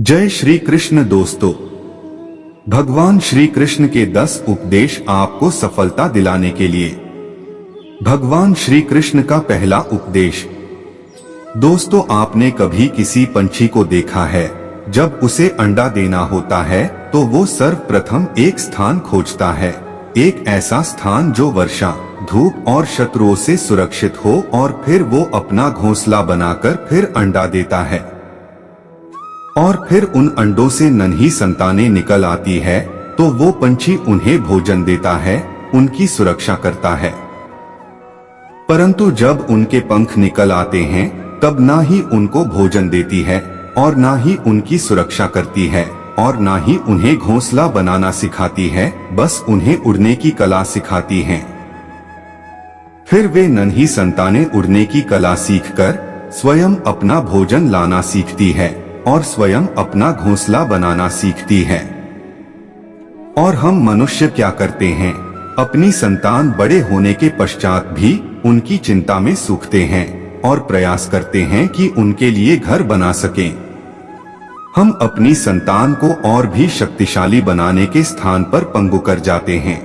जय श्री कृष्ण दोस्तों। भगवान श्री कृष्ण के 10 उपदेश आपको सफलता दिलाने के लिए। भगवान श्री कृष्ण का पहला उपदेश। दोस्तों, आपने कभी किसी पंछी को देखा है? जब उसे अंडा देना होता है तो वो सर्वप्रथम एक स्थान खोजता है, एक ऐसा स्थान जो वर्षा, धूप और शत्रुओं से सुरक्षित हो, और फिर वो अपना घोंसला बनाकर फिर अंडा देता है। और फिर उन अंडों से नन्ही संतानें निकल आती है तो वो पंछी उन्हें भोजन देता है, उनकी सुरक्षा करता है। परंतु जब उनके पंख निकल आते हैं तब ना ही उनको भोजन देती है, और ना ही उनकी सुरक्षा करती है, और ना ही उन्हें घोंसला बनाना सिखाती है, बस उन्हें उड़ने की कला सिखाती हैं। फिर वे नन्ही संतानें उड़ने की कला सीखकर स्वयं अपना भोजन लाना सीखती है और स्वयं अपना घोंसला बनाना सीखती है। और हम मनुष्य क्या करते हैं? अपनी संतान बड़े होने के पश्चात भी उनकी चिंता में सूखते हैं और प्रयास करते हैं कि उनके लिए घर बना सकें। हम अपनी संतान को और भी शक्तिशाली बनाने के स्थान पर पंगु कर जाते हैं।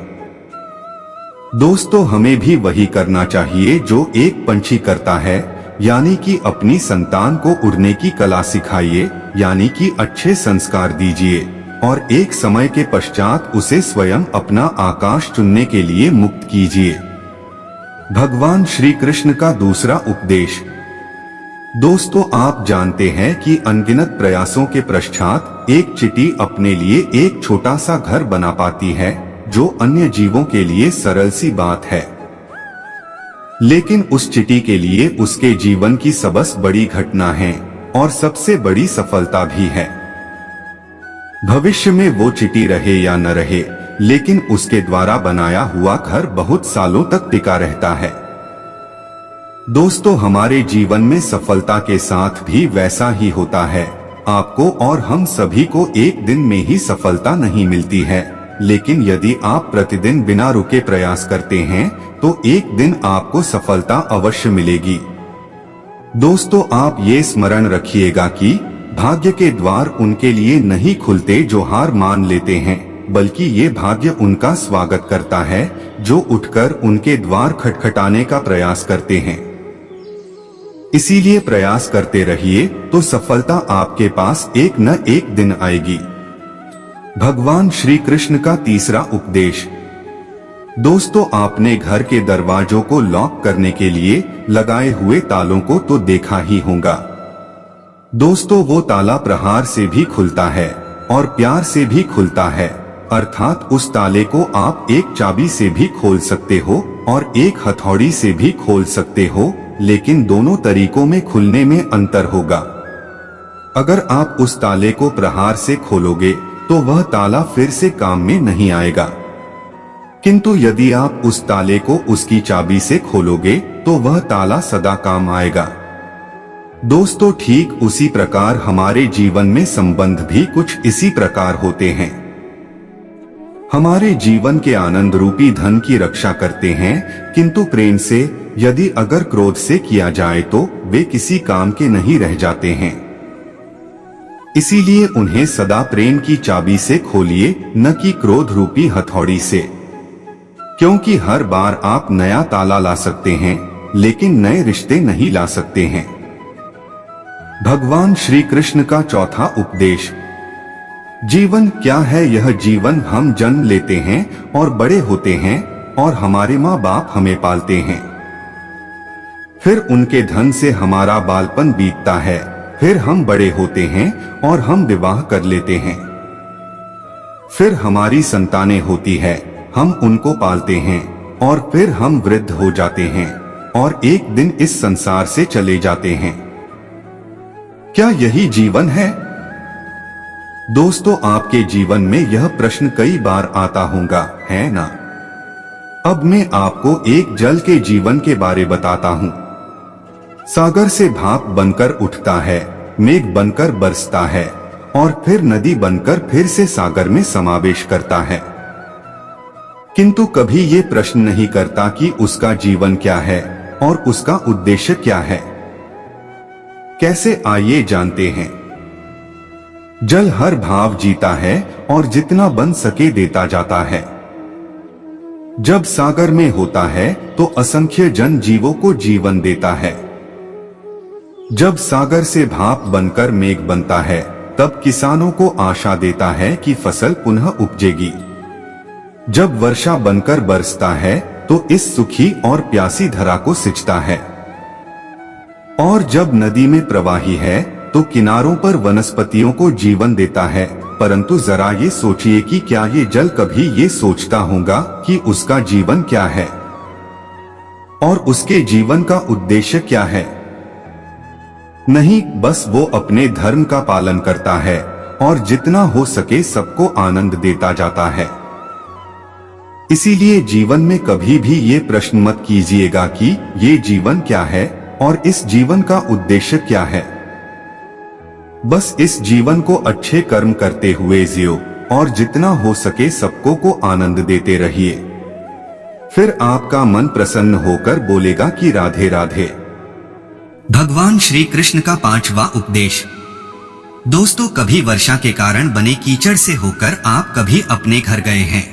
दोस्तों, हमें भी वही करना चाहिए जो एक पंछी करता है, यानी कि अपनी संतान को उड़ने की कला सिखाइए, यानी कि अच्छे संस्कार दीजिए, और एक समय के पश्चात उसे स्वयं अपना आकाश चुनने के लिए मुक्त कीजिए। भगवान श्री कृष्ण का दूसरा उपदेश। दोस्तों, आप जानते हैं कि अनगिनत प्रयासों के पश्चात एक चींटी अपने लिए एक छोटा सा घर बना पाती है, जो अन्य जीवों के लिए सरल सी बात है, लेकिन उस चींटी के लिए उसके जीवन की सबसे बड़ी घटना है और सबसे बड़ी सफलता भी है। भविष्य में वो चींटी रहे या न रहे, लेकिन उसके द्वारा बनाया हुआ घर बहुत सालों तक टिका रहता है। दोस्तों, हमारे जीवन में सफलता के साथ भी वैसा ही होता है। आपको और हम सभी को एक दिन में ही सफलता नहीं मिलती है, लेकिन यदि आप प्रतिदिन बिना रुके प्रयास करते हैं तो एक दिन आपको सफलता अवश्य मिलेगी। दोस्तों, आप ये स्मरण रखिएगा कि भाग्य के द्वार उनके लिए नहीं खुलते जो हार मान लेते हैं, बल्कि ये भाग्य उनका स्वागत करता है जो उठकर उनके द्वार खटखटाने का प्रयास करते हैं। इसीलिए प्रयास करते रहिए तो सफलता आपके पास एक न एक दिन आएगी। भगवान श्री कृष्ण का तीसरा उपदेश। दोस्तों, आपने घर के दरवाजों को लॉक करने के लिए लगाए हुए तालों को तो देखा ही होगा। दोस्तों, वो ताला प्रहार से भी खुलता है और प्यार से भी खुलता है, अर्थात उस ताले को आप एक चाबी से भी खोल सकते हो और एक हथौड़ी से भी खोल सकते हो, लेकिन दोनों तरीकों में खुलने में अंतर होगा। अगर आप उस ताले को प्रहार से खोलोगे तो वह ताला फिर से काम में नहीं आएगा, किंतु यदि आप उस ताले को उसकी चाबी से खोलोगे तो वह ताला सदा काम आएगा। दोस्तों, ठीक उसी प्रकार हमारे जीवन में संबंध भी कुछ इसी प्रकार होते हैं। हमारे जीवन के आनंद रूपी धन की रक्षा करते हैं, किंतु प्रेम से, यदि अगर क्रोध से किया जाए तो वे किसी काम के नहीं रह जाते हैं। इसीलिए उन्हें सदा प्रेम की चाबी से खोलिए, न कि क्रोध रूपी हथौड़ी से, क्योंकि हर बार आप नया ताला ला सकते हैं, लेकिन नए रिश्ते नहीं ला सकते हैं। भगवान श्री कृष्ण का चौथा उपदेश। जीवन क्या है? यह जीवन हम जन्म लेते हैं और बड़े होते हैं और हमारे माँ बाप हमें पालते हैं। फिर उनके धन से हमारा बालपन बीतता है, फिर हम बड़े होते हैं और हम विवाह कर लेते हैं। फिर हमारी संतानें होती है, हम उनको पालते हैं, और फिर हम वृद्ध हो जाते हैं और एक दिन इस संसार से चले जाते हैं। क्या यही जीवन है? दोस्तों, आपके जीवन में यह प्रश्न कई बार आता होगा, है ना? अब मैं आपको एक जल के जीवन के बारे बताता हूँ। सागर से भाप बनकर उठता है, मेघ बनकर बरसता है, और फिर नदी बनकर फिर से सागर में समावेश करता है, किंतु कभी ये प्रश्न नहीं करता कि उसका जीवन क्या है और उसका उद्देश्य क्या है। कैसे, आइए जानते हैं। जल हर भाव जीता है और जितना बन सके देता जाता है। जब सागर में होता है तो असंख्य जन जीवों को जीवन देता है। जब सागर से भाप बनकर मेघ बनता है तब किसानों को आशा देता है कि फसल पुनः उपजेगी। जब वर्षा बनकर बरसता है तो इस सुखी और प्यासी धरा को सिंचता है। और जब नदी में प्रवाही है तो किनारों पर वनस्पतियों को जीवन देता है। परंतु जरा ये सोचिए कि क्या ये जल कभी ये सोचता होगा कि उसका जीवन क्या है और उसके जीवन का उद्देश्य क्या है? नहीं, बस वो अपने धर्म का पालन करता है और जितना हो सके सबको आनंद देता जाता है। इसीलिए जीवन में कभी भी ये प्रश्न मत कीजिएगा कि ये जीवन क्या है और इस जीवन का उद्देश्य क्या है। बस इस जीवन को अच्छे कर्म करते हुए जियो और जितना हो सके सबको को आनंद देते रहिए। फिर आपका मन प्रसन्न होकर बोलेगा कि राधे राधे। भगवान श्री कृष्ण का 5वां उपदेश। दोस्तों, कभी वर्षा के कारण बने कीचड़ से होकर आप कभी अपने घर गए हैं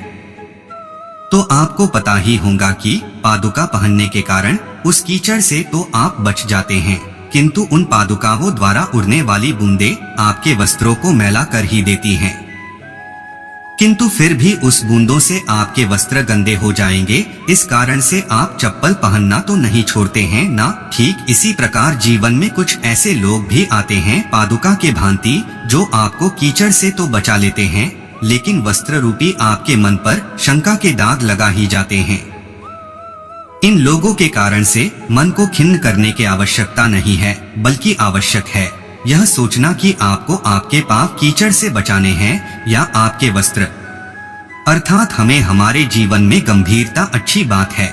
तो आपको पता ही होगा कि पादुका पहनने के कारण उस कीचड़ से तो आप बच जाते हैं, किंतु उन पादुकाओं द्वारा उड़ने वाली बूंदें आपके वस्त्रों को मैला कर ही देती हैं। किंतु फिर भी उस बूंदों से आपके वस्त्र गंदे हो जाएंगे, इस कारण से आप चप्पल पहनना तो नहीं छोड़ते हैं ना। ठीक इसी प्रकार जीवन में कुछ ऐसे लोग भी आते हैं पादुका के भांति, जो आपको कीचड़ से तो बचा लेते हैं, लेकिन वस्त्र रूपी आपके मन पर शंका के दाग लगा ही जाते हैं। इन लोगों के कारण से मन को खिन्न करने की आवश्यकता नहीं है, बल्कि आवश्यक है यह सोचना कि आपको आपके पाप कीचड़ से बचाने हैं या आपके वस्त्र। अर्थात हमें हमारे जीवन में गंभीरता अच्छी बात है,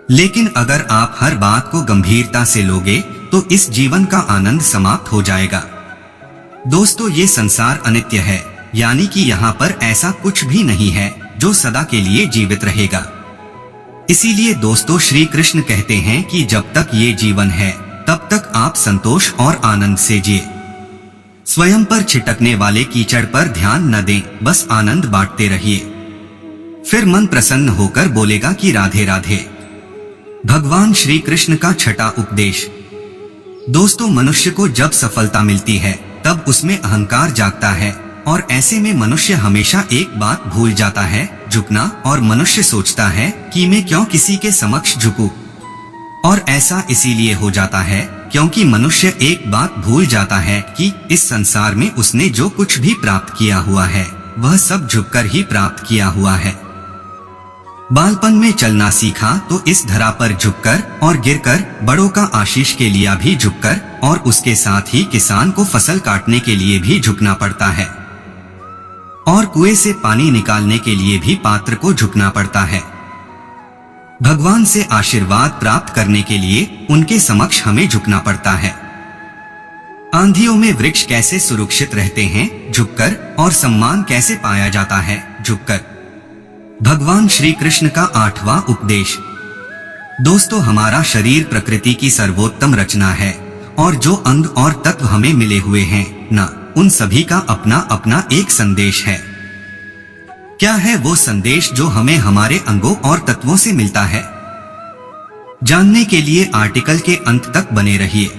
लेकिन अगर आप हर बात को गंभीरता से लोगे तो इस जीवन का आनंद समाप्त हो जाएगा। दोस्तों, ये संसार अनित्य है, यानी कि यहाँ पर ऐसा कुछ भी नहीं है जो सदा के लिए जीवित रहेगा। इसीलिए दोस्तों, श्री कृष्ण कहते हैं कि जब तक ये जीवन है तब तक आप संतोष और आनंद से जिए। स्वयं पर छिटकने वाले कीचड़ पर ध्यान न दें, बस आनंद बांटते रहिए। फिर मन प्रसन्न होकर बोलेगा कि राधे राधे। भगवान श्री कृष्ण का 6वां उपदेश। दोस्तों, मनुष्य को जब सफलता मिलती है तब उसमें अहंकार जागता है और ऐसे में मनुष्य हमेशा एक बात भूल जाता है, झुकना। और मनुष्य सोचता है कि मैं क्यों किसी के समक्ष झुकूं। और ऐसा इसीलिए हो जाता है क्योंकि मनुष्य एक बात भूल जाता है कि इस संसार में उसने जो कुछ भी प्राप्त किया हुआ है वह सब झुककर ही प्राप्त किया हुआ है। बालपन में चलना सीखा तो इस धरा पर झुककर और गिरकर, बड़ों का आशीष के लिए भी झुककर, और उसके साथ ही किसान को फसल काटने के लिए भी झुकना पड़ता है, और कुएं से पानी निकालने के लिए भी पात्र को झुकना पड़ता है। भगवान से आशीर्वाद प्राप्त करने के लिए उनके समक्ष हमें झुकना पड़ता है। आंधियों में वृक्ष कैसे सुरक्षित रहते हैं, झुककर, और सम्मान कैसे पाया जाता है, झुककर। भगवान श्री कृष्ण का 8वां उपदेश। दोस्तों, हमारा शरीर प्रकृति की सर्वोत्तम रचना है और जो अंग और तत्व हमें मिले हुए हैं ना, उन सभी का अपना अपना एक संदेश है। क्या है वो संदेश जो हमें हमारे अंगों और तत्वों से मिलता है? जानने के लिए आर्टिकल के अंत तक बने रहिए।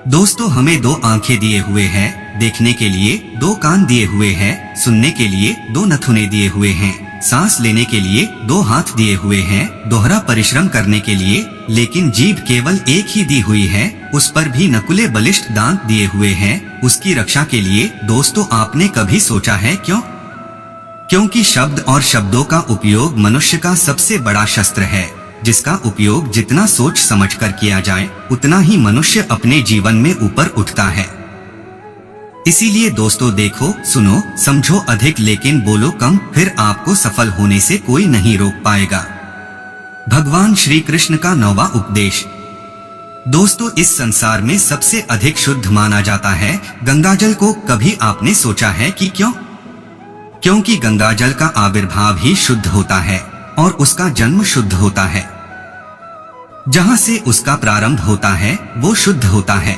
दोस्तों, हमें 2 आंखें दिए हुए हैं देखने के लिए, 2 कान दिए हुए हैं सुनने के लिए, 2 नथुने दिए हुए हैं सांस लेने के लिए, 2 हाथ दिए हुए हैं दोहरा परिश्रम करने के लिए, लेकिन जीभ केवल एक ही दी हुई है, उस पर भी नकुले बलिष्ठ दांत दिए हुए हैं उसकी रक्षा के लिए। दोस्तों, आपने कभी सोचा है क्यों? क्योंकि शब्द और शब्दों का उपयोग मनुष्य का सबसे बड़ा शस्त्र है, जिसका उपयोग जितना सोच समझकर किया जाए उतना ही मनुष्य अपने जीवन में ऊपर उठता है। इसीलिए दोस्तों, देखो, सुनो, समझो अधिक लेकिन बोलो कम, फिर आपको सफल होने से कोई नहीं रोक पाएगा। भगवान श्री कृष्ण का 9वां उपदेश। दोस्तों, इस संसार में सबसे अधिक शुद्ध माना जाता है गंगाजल को। कभी आपने सोचा है कि क्यों? क्योंकि गंगाजल का आविर्भाव ही शुद्ध होता है और उसका जन्म शुद्ध होता है। जहां से उसका प्रारंभ होता है वो शुद्ध होता है।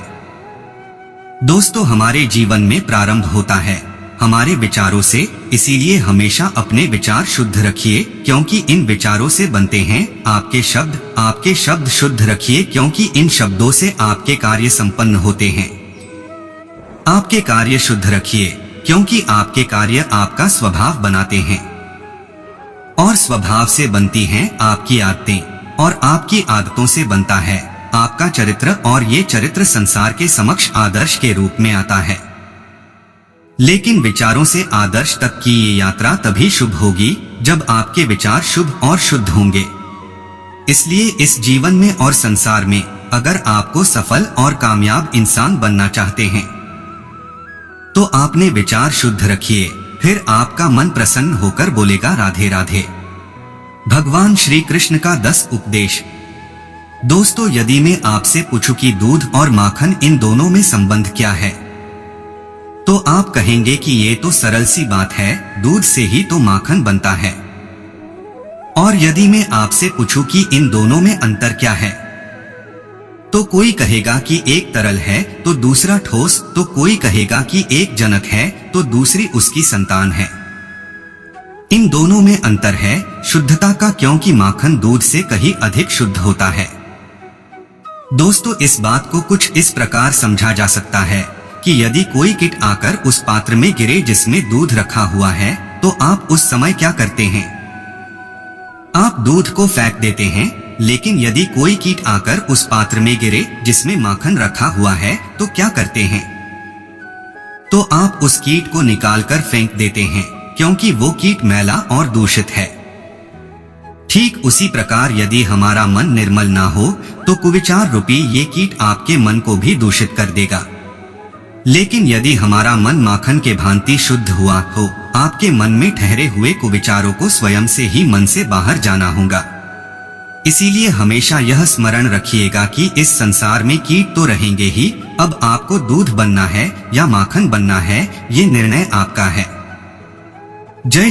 दोस्तों, हमारे जीवन में प्रारंभ होता है हमारे विचारों से, इसीलिए हमेशा अपने विचार शुद्ध रखिए, क्योंकि इन विचारों से बनते हैं आपके शब्द। आपके शब्द शुद्ध रखिए, क्योंकि इन शब्दों से आपके कार्य संपन्न होते हैं। आपके कार्य शुद्ध रखिए, क्योंकि आपके कार्य आपका स्वभाव बनाते हैं, और स्वभाव से बनती हैं आपकी आदतें, और आपकी आदतों से बनता है आपका चरित्र, और ये चरित्र संसार के समक्ष आदर्श के रूप में आता है। लेकिन विचारों से आदर्श तक की ये यात्रा तभी शुभ होगी जब आपके विचार शुभ और शुद्ध होंगे। इसलिए इस जीवन में और संसार में अगर आपको सफल और कामयाब इंसान बनना चाहते हैं तो आपने विचार शुद्ध रखिए, फिर आपका मन प्रसन्न होकर बोलेगा राधे राधे। भगवान श्री कृष्ण का 10 उपदेश। दोस्तों, यदि मैं आपसे पूछूं कि दूध और माखन इन दोनों में संबंध क्या है, तो आप कहेंगे कि ये तो सरल सी बात है, दूध से ही तो माखन बनता है। और यदि मैं आपसे पूछूं कि इन दोनों में अंतर क्या है, तो कोई कहेगा कि एक तरल है तो दूसरा ठोस, तो कोई कहेगा कि एक जनक है तो दूसरी उसकी संतान है। इन दोनों में अंतर है शुद्धता का, क्योंकि माखन दूध से कहीं अधिक शुद्ध होता है। दोस्तों, इस बात को कुछ इस प्रकार समझा जा सकता है कि यदि कोई कीट आकर उस पात्र में गिरे जिसमें दूध रखा हुआ है, तो आप उस समय क्या करते हैं? आप दूध को फेंक देते हैं। लेकिन यदि कोई कीट आकर उस पात्र में गिरे जिसमें माखन रखा हुआ है, तो क्या करते हैं? तो आप उस कीट को निकालकर फेंक देते हैं, क्योंकि वो कीट मैला और दूषित है। ठीक उसी प्रकार यदि हमारा मन निर्मल ना हो तो कुविचार रूपी ये कीट आपके मन को भी दूषित कर देगा। लेकिन यदि हमारा मन माखन के भांति शुद्ध हुआ हो, आपके मन में ठहरे हुए कुविचारों को स्वयं से ही मन से बाहर जाना होगा। इसीलिए हमेशा यह स्मरण रखिएगा कि इस संसार में कीट तो रहेंगे ही, अब आपको दूध बनना है या माखन बनना है, ये निर्णय आपका है। जय